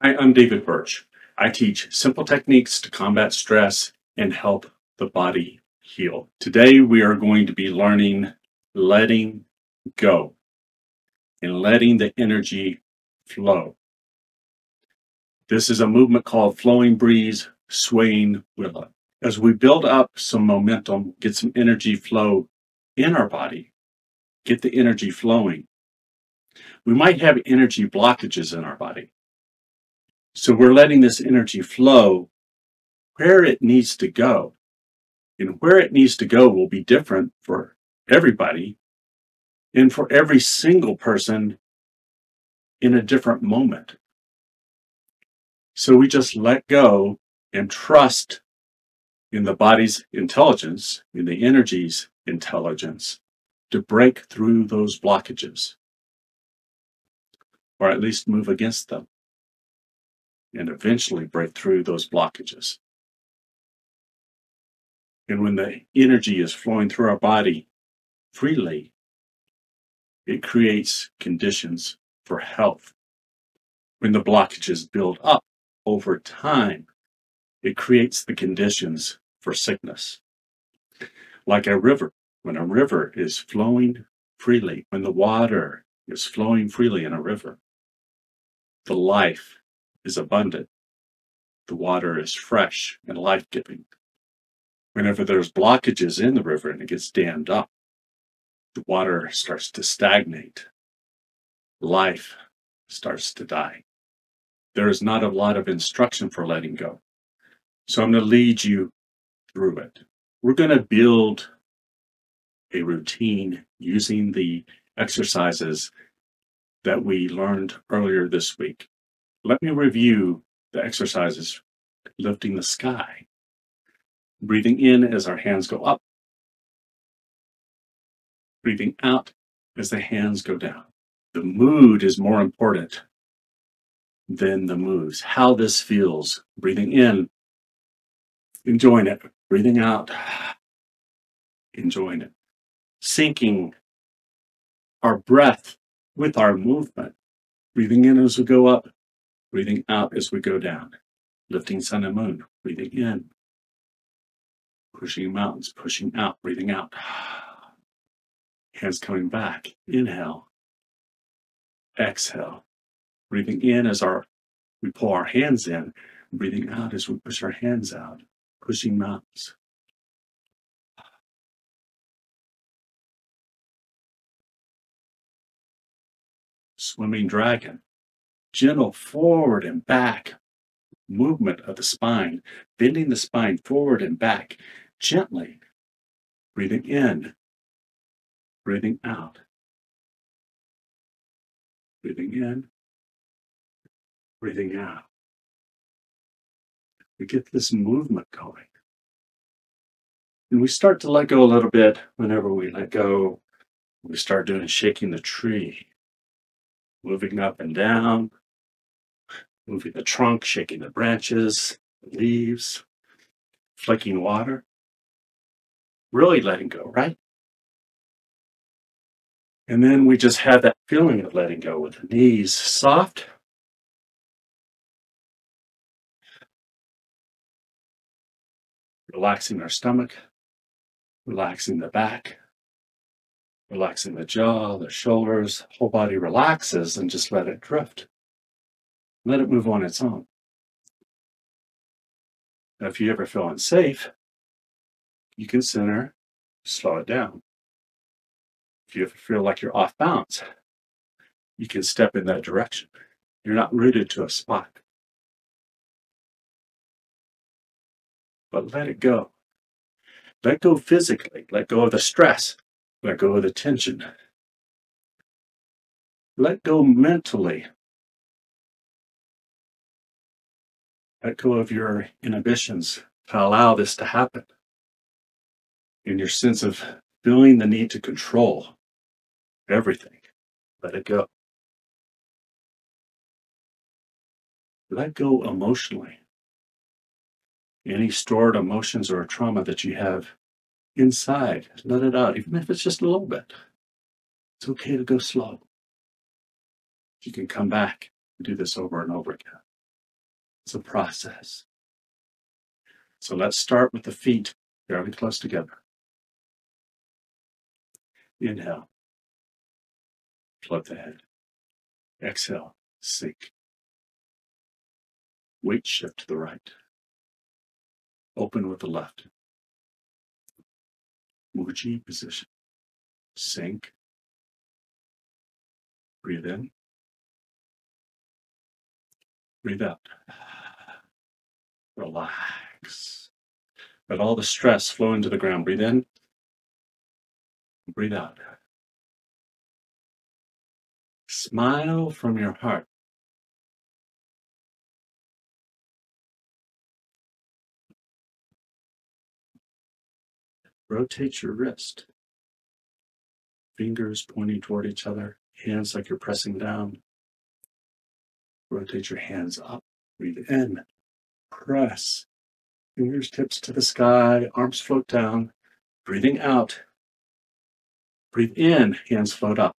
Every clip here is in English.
Hi, I'm David Birch. I teach simple techniques to combat stress and help the body heal. Today, we are going to be learning letting go and letting the energy flow. This is a movement called flowing breeze, swaying willow. As we build up some momentum, get some energy flow in our body, get the energy flowing, we might have energy blockages in our body. So we're letting this energy flow where it needs to go. And where it needs to go will be different for everybody and for every single person in a different moment. So we just let go and trust in the body's intelligence, in the energy's intelligence, to break through those blockages, or at least move against them, and eventually break through those blockages. And when the energy is flowing through our body freely, it creates conditions for health. When the blockages build up over time, it creates the conditions for sickness. Like a river, when a river is flowing freely, when the water is flowing freely in a river, the life is abundant. The water is fresh and life-giving. Whenever there's blockages in the river and it gets dammed up, the water starts to stagnate. Life starts to die. There is not a lot of instruction for letting go. So I'm going to lead you through it. We're going to build a routine using the exercises that we learned earlier this week. Let me review the exercises. Lifting the sky. Breathing in as our hands go up. Breathing out as the hands go down. The mood is more important than the moves. How this feels. Breathing in, enjoying it. Breathing out, enjoying it. Syncing our breath with our movement. Breathing in as we go up, breathing out as we go down. Lifting sun and moon. Breathing in. Pushing mountains, pushing out, breathing out. Hands coming back. Inhale. Exhale. Breathing in as we pull our hands in. Breathing out as we push our hands out. Pushing mountains. Swimming dragon. Gentle forward and back movement of the spine. Bending the spine forward and back gently. Breathing in. Breathing out. Breathing in. Breathing out. We get this movement going. And we start to let go a little bit. Whenever we let go, we start doing shaking the tree. Moving up and down. Moving the trunk, shaking the branches, the leaves. Flicking water. Really letting go, right? And then we just have that feeling of letting go with the knees soft. Relaxing our stomach. Relaxing the back. Relaxing the jaw, the shoulders. Whole body relaxes and just let it drift. Let it move on its own. Now, if you ever feel unsafe, you can center, slow it down. If you ever feel like you're off balance, you can step in that direction. You're not rooted to a spot. But let it go. Let go physically. Let go of the stress. Let go of the tension. Let go mentally. Let go of your inhibitions to allow this to happen. And your sense of feeling the need to control everything. Let it go. Let go emotionally. Any stored emotions or trauma that you have inside, let it out, even if it's just a little bit. It's okay to go slow. You can come back and do this over and over again. It's a process. So let's start with the feet fairly close together. Inhale, float the head. Exhale, sink. Weight shift to the right. Open with the left. Muji position. Sink. Breathe in. Breathe out. Relax. Let all the stress flow into the ground. Breathe in. Breathe out. Smile from your heart. Rotate your wrist. Fingers pointing toward each other. Hands like you're pressing down. Rotate your hands up. Breathe in. Press. Fingers tips to the sky. Arms float down. Breathing out. Breathe in. Hands float up.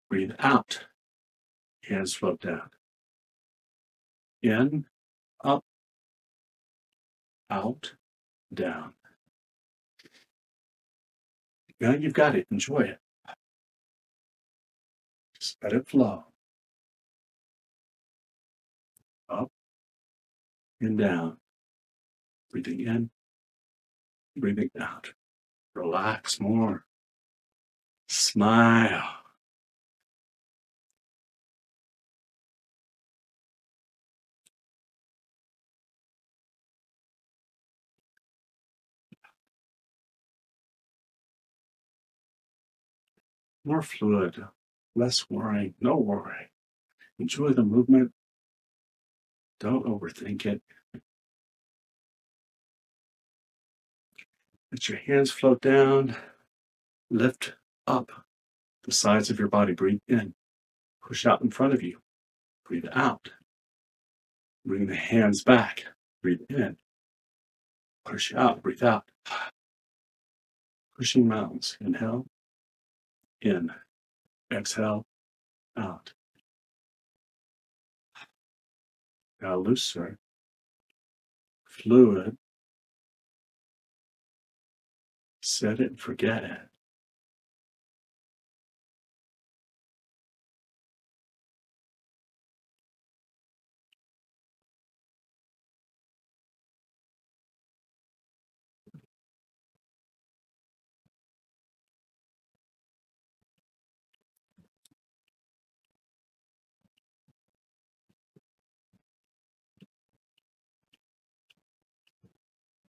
Breathe out. Hands float down. In. Up. Out. Down. Now you've got it. Enjoy it. Just let it flow. Up and down. Breathing in. Breathing out. Relax more. Smile. More fluid. Less worrying. No worry. Enjoy the movement. Don't overthink it. Let your hands float down. Lift up the sides of your body. Breathe in. Push out in front of you. Breathe out. Bring the hands back. Breathe in. Push out. Breathe out. Pushing mountains. Inhale. In. Exhale. Out. Now looser. Fluid. Set it and forget it.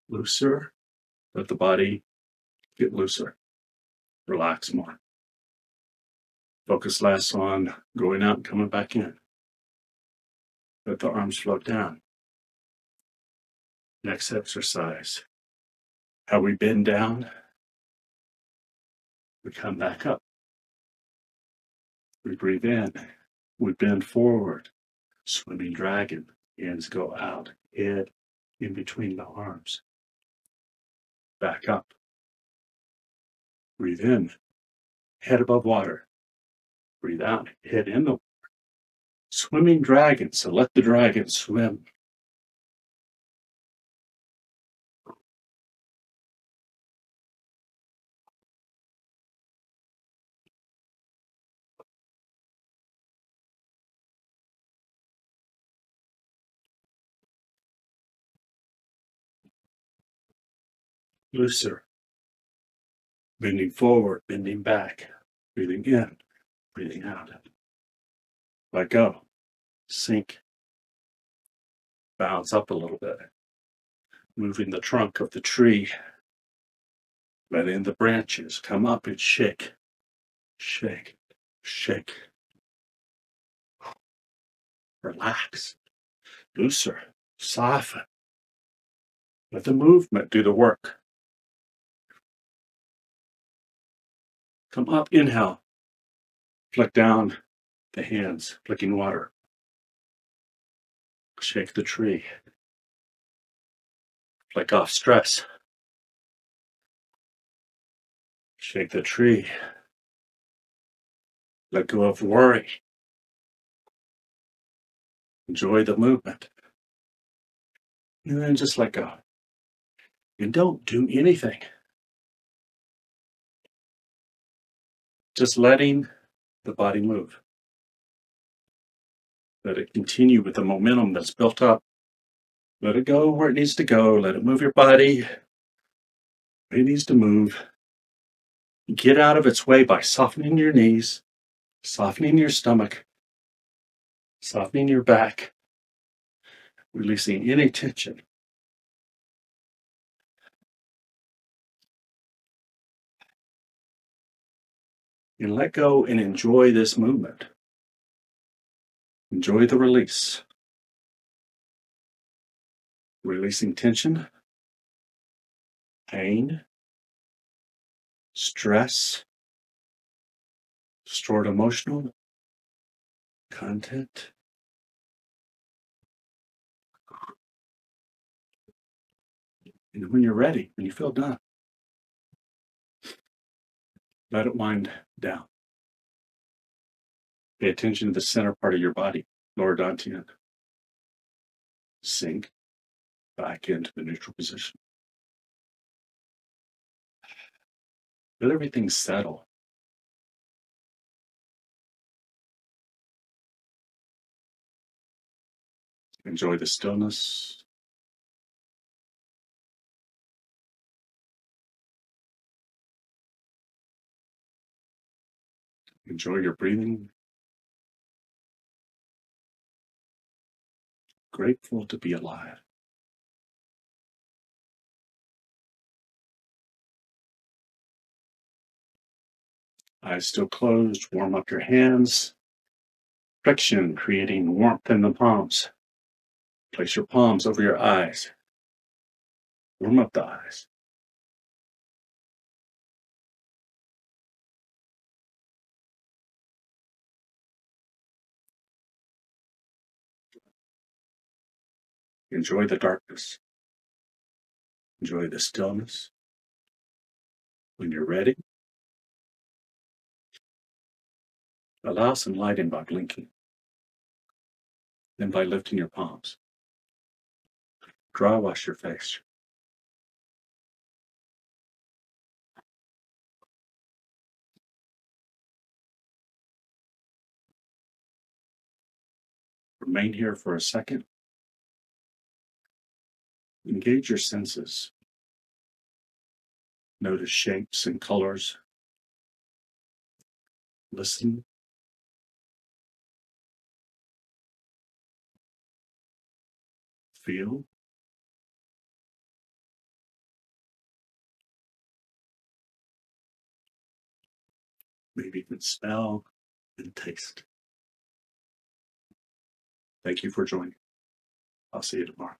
Looser. Let the body get looser. Relax more. Focus less on going out and coming back in. Let the arms float down. Next exercise. How we bend down, we come back up. We breathe in. We bend forward. Swimming dragon. Hands go out. Head in between the arms. Back up. Breathe in. Head above water. Breathe out. Head in the water. Swimming dragon. So let the dragon swim. Looser. Bending forward, bending back. Breathing in, breathing out. Let go. Sink. Bounce up a little bit. Moving the trunk of the tree. Letting the branches come up and shake. Shake. Shake. Relax. Looser. Soften. Let the movement do the work. Come up, inhale. Flick down the hands, flicking water. Shake the tree. Flick off stress. Shake the tree. Let go of worry. Enjoy the movement. And then just let go. And don't do anything. Just letting the body move. Let it continue with the momentum that's built up. Let it go where it needs to go. Let it move your body. It needs to move. Get out of its way by softening your knees, softening your stomach, softening your back, releasing any tension. And let go and enjoy this movement. Enjoy the release. Releasing tension, pain, stress, stored emotional content. And when you're ready, when you feel done, let it wind down. Pay attention to the center part of your body, lower dantian. Sink back into the neutral position. Let everything settle. Enjoy the stillness. Enjoy your breathing. Grateful to be alive. Eyes still closed. Warm up your hands. Friction, creating warmth in the palms. Place your palms over your eyes. Warm up the eyes. Enjoy the darkness. Enjoy the stillness. When you're ready, allow some light in by blinking. Then by lifting your palms. Dry wash your face. Remain here for a second. Engage your senses. Notice shapes and colors. Listen. Feel. Maybe even smell and taste. Thank you for joining. I'll see you tomorrow.